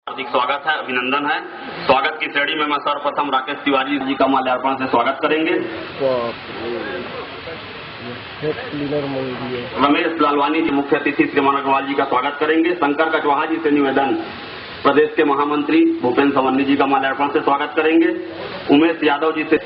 हार्दिक स्वागत है, अभिनंदन है। स्वागत की श्रेणी में मैं सर्वप्रथम राकेश तिवारी जी का माल्यार्पण से स्वागत करेंगे। रमेश लालवानी जी मुख्य अतिथि श्री अमर अग्रवाल जी का स्वागत करेंगे। शंकर कचवाहा जी से निवेदन, प्रदेश के महामंत्री भूपेन्द्र सवन्नी जी का माल्यार्पण से स्वागत करेंगे। उमेश यादव जी से,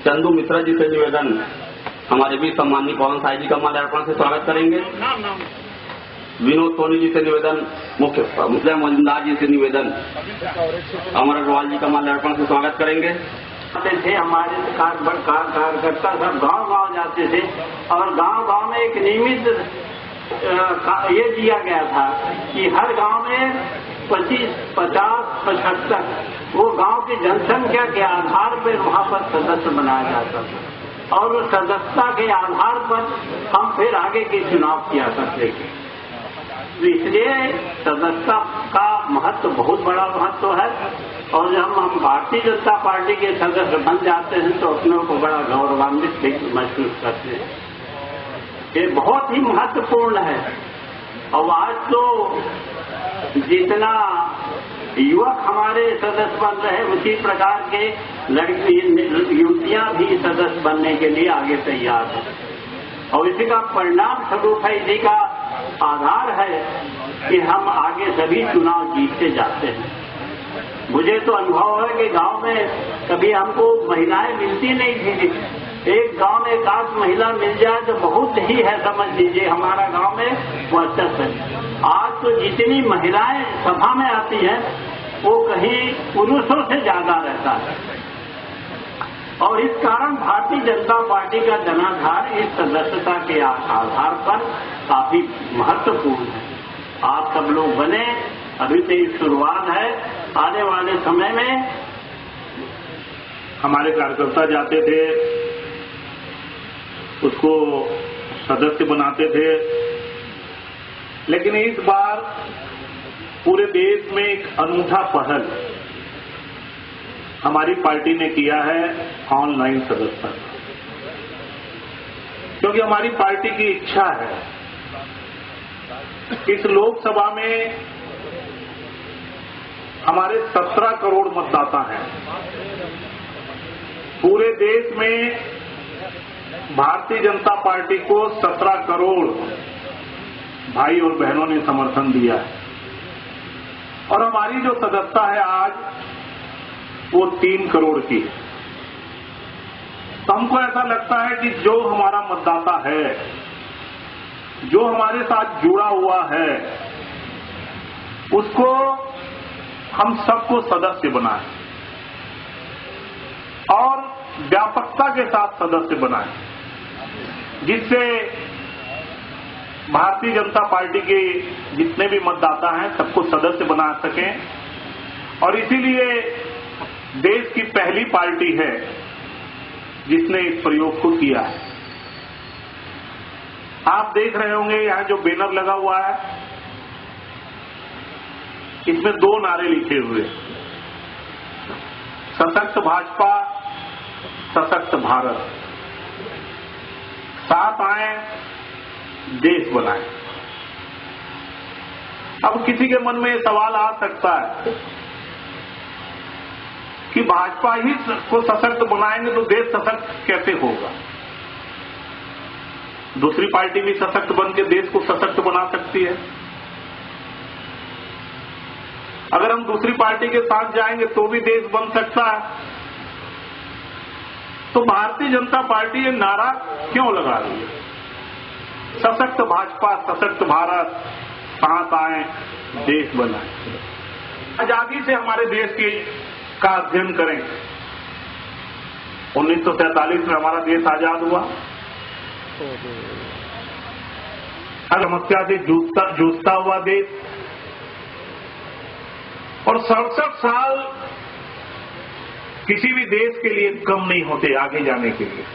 चंदू मिश्रा जी से निवेदन, हमारे भी सम्माननीय पवन साय जी का माल्यार्पण से स्वागत करेंगे। विनोद सोनी जी से निवेदन, मुख्य मुस्लिम मजुमदार जी से निवेदन, अमर अग्रवाल जी का माल्यार्पण से स्वागत करेंगे। थे हमारे कार्यकर्ता सब गांव-गांव जाते थे और गांव-गांव में एक नियमित ये दिया गया था कि हर गांव में 25, 50, 75 वो गांव की जनसंख्या के आधार पर वहां पर सदस्य बनाया जाता था और उस सदस्यता के आधार पर हम फिर आगे के चुनाव किया करते थे। इसलिए सदस्यता का महत्व बहुत बड़ा महत्व है और जब हम भारतीय जनता पार्टी के सदस्य बन जाते हैं तो अपने को बड़ा गौरवान्वित महसूस करते हैं। ये बहुत ही महत्वपूर्ण है। और आज तो जितना युवक हमारे सदस्य बन रहे उसी प्रकार के युवतियां भी सदस्य बनने के लिए आगे तैयार हैं और इसी का परिणाम स्वरूप है, इसी का आधार है कि हम आगे सभी चुनाव जीतते जाते हैं। मुझे तो अनुभव है कि गांव में कभी हमको महिलाएं मिलती नहीं थी। एक गांव में 1 महिला मिल जाए तो बहुत ही है, समझ लीजिए हमारा गांव में वर्चस्व है। आज तो जितनी महिलाएं सभा में आती हैं वो कहीं पुरुषों से ज्यादा रहता है और इस कारण भारतीय जनता पार्टी का जनाधार इस सदस्यता के आधार पर काफी महत्वपूर्ण है। आप सब लोग बने, अभी से शुरुआत है। आने वाले समय में हमारे कार्यकर्ता जाते थे, उसको सदस्य बनाते थे, लेकिन इस बार पूरे देश में एक अनूठा पहल हमारी पार्टी ने किया है, ऑनलाइन सदस्यता। क्योंकि हमारी पार्टी की इच्छा है इस लोकसभा में हमारे 17 करोड़ मतदाता हैं। पूरे देश में भारतीय जनता पार्टी को 17 करोड़ भाई और बहनों ने समर्थन दिया है और हमारी जो सदस्यता है आज वो 3 करोड़ की है। तो हमको ऐसा लगता है कि जो हमारा मतदाता है, जो हमारे साथ जुड़ा हुआ है, उसको हम सबको सदस्य बनाएं और व्यापकता के साथ सदस्य बनाएं, जिससे भारतीय जनता पार्टी के जितने भी मतदाता हैं सबको सदस्य बना सकें। और इसीलिए देश की पहली पार्टी है जिसने इस प्रयोग को किया है। आप देख रहे होंगे यहां जो बैनर लगा हुआ है, इसमें 2 नारे लिखे हुए, सशक्त भाजपा, सशक्त भारत। साथ आए, देश बनाए। अब किसी के मन में सवाल आ सकता है कि भाजपा ही को सशक्त बनाएंगे तो देश सशक्त कैसे होगा? दूसरी पार्टी भी सशक्त बन के देश को सशक्त बना सकती है। अगर हम दूसरी पार्टी के साथ जाएंगे तो भी देश बन सकता है। तो भारतीय जनता पार्टी ये नारा क्यों लगा रही है? सशक्त भाजपा, सशक्त भारत, साथ आए, देश बनाए। आजादी से हमारे देश का अध्ययन करें। 1947 में हमारा देश आजाद हुआ। समस्या से जूझता हुआ देश और 67 साल किसी भी देश के लिए कम नहीं होते आगे जाने के लिए।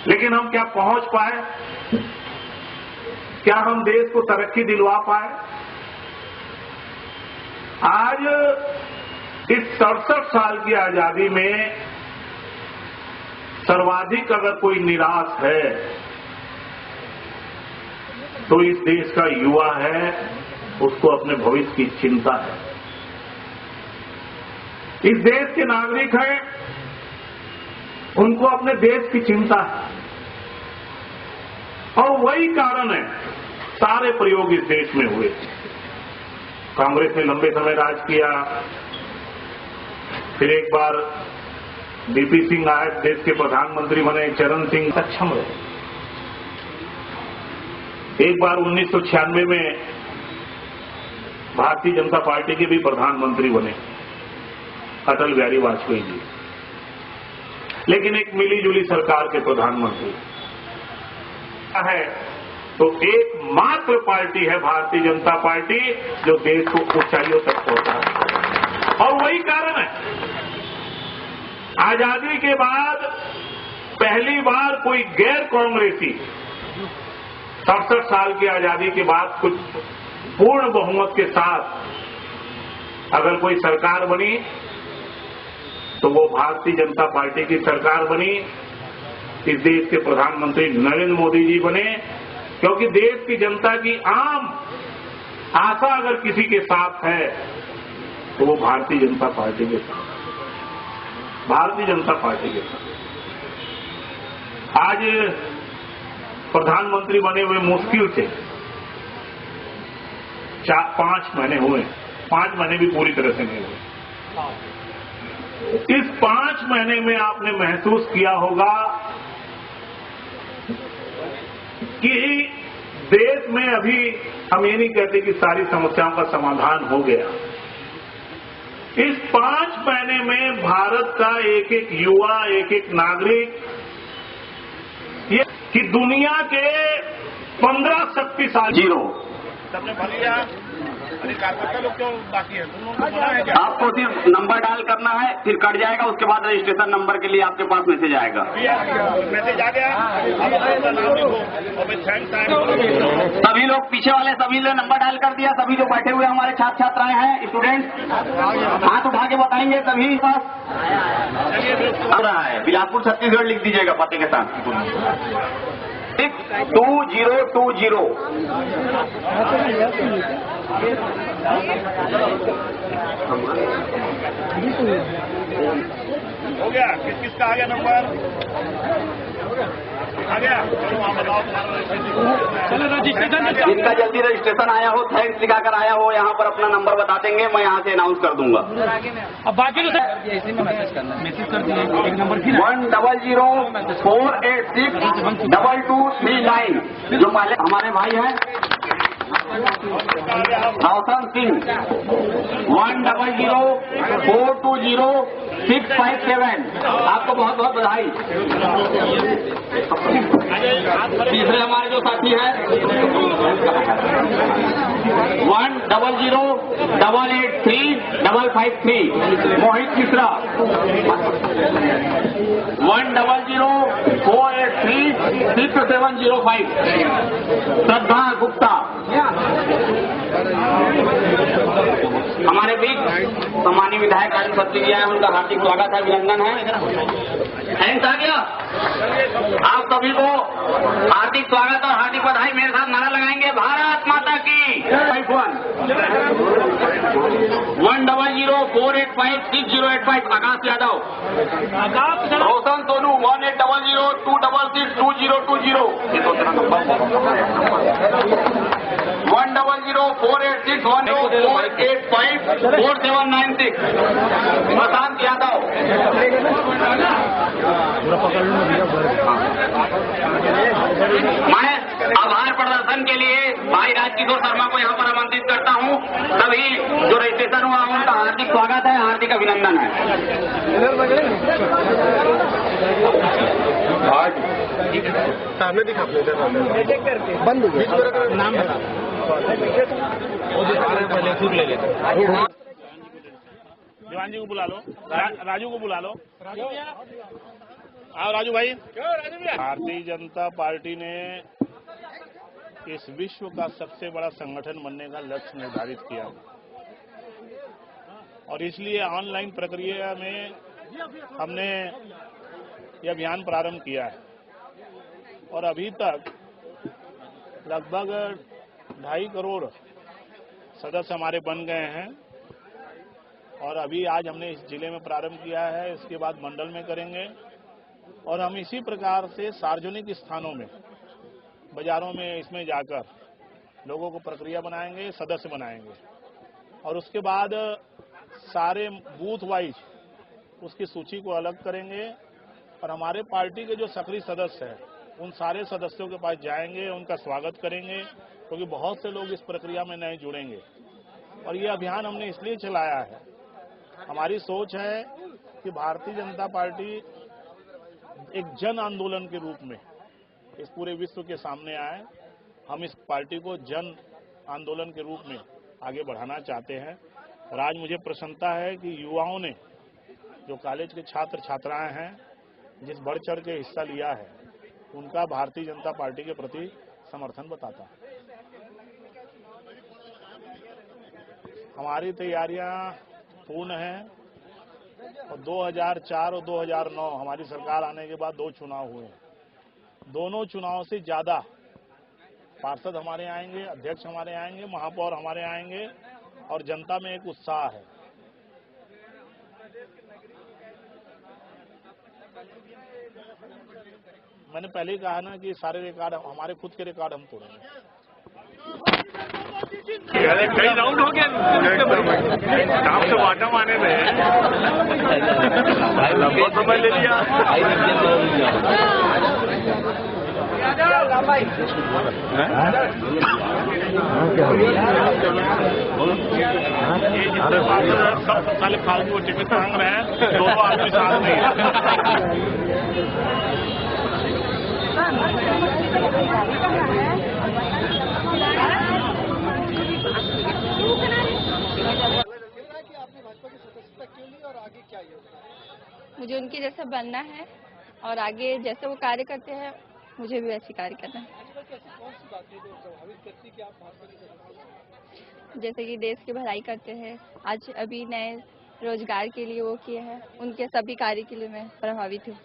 लेकिन हम क्या पहुंच पाए? क्या हम देश को तरक्की दिलवा पाए? आज इस 67 साल की आजादी में सर्वाधिक अगर कोई निराश है तो इस देश का युवा है, उसको अपने भविष्य की चिंता है। इस देश के नागरिक हैं, उनको अपने देश की चिंता है, और वही कारण है सारे प्रयोग इस देश में हुए। कांग्रेस ने लंबे समय राज किया, फिर एक बार बीपी सिंह आए, देश के प्रधानमंत्री बने, चरण सिंह सक्षम रहे। एक बार 1996 में भारतीय जनता पार्टी के भी प्रधानमंत्री बने अटल बिहारी वाजपेयी जी, लेकिन एक मिलीजुली सरकार के प्रधानमंत्री है। तो एकमात्र पार्टी है भारतीय जनता पार्टी जो देश को ऊंचाइयों तक पहुंचा है, और वही कारण है आजादी के बाद पहली बार कोई गैर कांग्रेसी 67 साल की आजादी के बाद कुछ पूर्ण बहुमत के साथ अगर कोई सरकार बनी तो वो भारतीय जनता पार्टी की सरकार बनी। इस देश के प्रधानमंत्री नरेंद्र मोदी जी बने, क्योंकि देश की जनता की आम आशा अगर किसी के साथ है तो वो भारतीय जनता पार्टी के साथ, भारतीय जनता पार्टी के साथ। आज प्रधानमंत्री बने हुए मुश्किल से 4-5 महीने हुए, 5 महीने भी पूरी तरह से नहीं हुए। इस 5 महीने में आपने महसूस किया होगा कि देश में अभी हम ये नहीं कहते कि सारी समस्याओं का समाधान हो गया। इस 5 महीने में भारत का एक एक युवा, एक एक नागरिक ये कि दुनिया के 15 शक्तिशाली सबने भर लिया। अरे कार्यकर्ता लोग क्यों बाकी है? तुम लोगों को मना है क्या? आपको सिर्फ नंबर डायल करना है, फिर कट जाएगा, उसके बाद रजिस्ट्रेशन नंबर के लिए आपके पास मैसेज आएगा। मैसेज आ गया, अब अपना नाम लिखो और फिर थैंक्स। सभी लोग पीछे वाले सभी ने नंबर डायल कर दिया। सभी जो बैठे हुए हमारे छात्र छात्राएं हैं, स्टूडेंट, हाथ उठा के बताएंगे सभी पास आ रहा है। बिलासपुर छत्तीसगढ़ लिख दीजिएगा पते के साथ। 62020। हो गया? किसका आ गया नंबर? आ गया? चलो वहाँ बताओ। चलो रजिस्ट्रेशन जिनका जल्दी रजिस्ट्रेशन आया हो, थैंक्स लिखाकर आया हो, यहाँ पर अपना नंबर बता देंगे, मैं यहाँ से अनाउंस कर दूंगा। अब बाकी तो इसी में मैसेज करना, मैसेज कर दिए एक नंबर 100486239 जो पहले हमारे भाई हैं रोशन सिंह 100420657। आपको बहुत बहुत बधाई। तीसरे हमारे जो साथी हैं 100883553 मोहित मिश्रा 10048367005 श्रद्धा गुप्ता। हमारे बीच सम्मानीय विधायक राजू खत्री जी आए, उनका हार्दिक स्वागत है, अभिनंदन है। थैंक्स आ गया। आप सभी को हार्दिक स्वागत और हार्दिक बधाई। मेरे साथ नारा लगाएंगे, भारत माता की 100485605 आकाश यादव, रोशन सोनू 180026622020 100486104854796 प्रशांत यादव। मैं आभार प्रदर्शन के लिए भाई राजकिशोर शर्मा को यहाँ पर आमंत्रित करता हूँ। सभी जो रजिस्ट्रेशन हुआ उनका हार्दिक स्वागत है, हार्दिक अभिनंदन है। सामने दिखा बंद नाम बता ले लेते। दीवान जी को बुला लो, राजू को बुला लो। आओ राजू भाई। भारतीय जनता पार्टी ने इस विश्व का सबसे बड़ा संगठन बनने का लक्ष्य निर्धारित किया और इसलिए ऑनलाइन प्रक्रिया में हमने यह अभियान प्रारंभ किया है और अभी तक लगभग 2.5 करोड़ सदस्य हमारे बन गए हैं और अभी आज हमने इस जिले में प्रारंभ किया है, इसके बाद मंडल में करेंगे और हम इसी प्रकार से सार्वजनिक स्थानों में, बाजारों में इसमें जाकर लोगों को प्रक्रिया बनाएंगे, सदस्य बनाएंगे और उसके बाद सारे बूथ वाइज उसकी सूची को अलग करेंगे और हमारे पार्टी के जो सक्रिय सदस्य हैं उन सारे सदस्यों के पास जाएंगे, उनका स्वागत करेंगे क्योंकि बहुत से लोग इस प्रक्रिया में नए जुड़ेंगे और ये अभियान हमने इसलिए चलाया है। हमारी सोच है कि भारतीय जनता पार्टी एक जन आंदोलन के रूप में इस पूरे विश्व के सामने आए। हम इस पार्टी को जन आंदोलन के रूप में आगे बढ़ाना चाहते हैं और आज मुझे प्रसन्नता है कि युवाओं ने, जो कॉलेज के छात्र छात्राएं हैं, जिस बढ़ चढ़ के हिस्सा लिया है, उनका भारतीय जनता पार्टी के प्रति समर्थन बताता है। हमारी तैयारियां पूर्ण हैं और 2004 और 2009 हमारी सरकार आने के बाद 2 चुनाव हुए हैं। दोनों चुनाव से ज्यादा पार्षद हमारे आएंगे, अध्यक्ष हमारे आएंगे, महापौर हमारे आएंगे और जनता में एक उत्साह है। मैंने पहले ही कहा ना कि सारे रिकॉर्ड, हमारे खुद के रिकॉर्ड हम तोड़ेंगे। कई राउंड हो गया, आप से वाटा माने में बहुत समय ले लिया। सब साले फालतू टिकट मांग रहे हैं, दोनों आदमी साथ नहीं है। मुझे उनके जैसा बनना है और आगे जैसे वो कार्य करते हैं मुझे भी वैसे कार्य करना है। जैसे कि देश की भलाई करते हैं, आज अभी नए रोजगार के लिए वो किए हैं, उनके सभी कार्य के लिए मैं प्रभावित हूँ।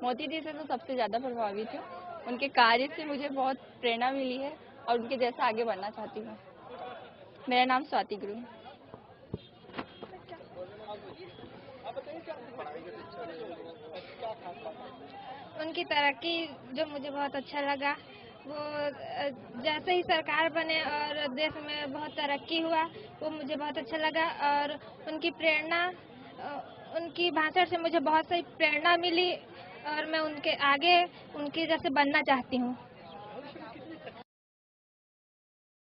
मोदी जी से तो सबसे ज्यादा प्रभावित हूँ, उनके कार्य से मुझे बहुत प्रेरणा मिली है और उनके जैसा आगे बढ़ना चाहती हूँ। मेरा नाम स्वाति गुरु है। उनकी तरक्की जो मुझे बहुत अच्छा लगा, वो जैसे ही सरकार बने और देश में बहुत तरक्की हुआ, वो मुझे बहुत अच्छा लगा और उनकी प्रेरणा, उनकी भाषण से मुझे बहुत सारी प्रेरणा मिली और मैं उनके आगे उनके जैसे बनना चाहती हूँ।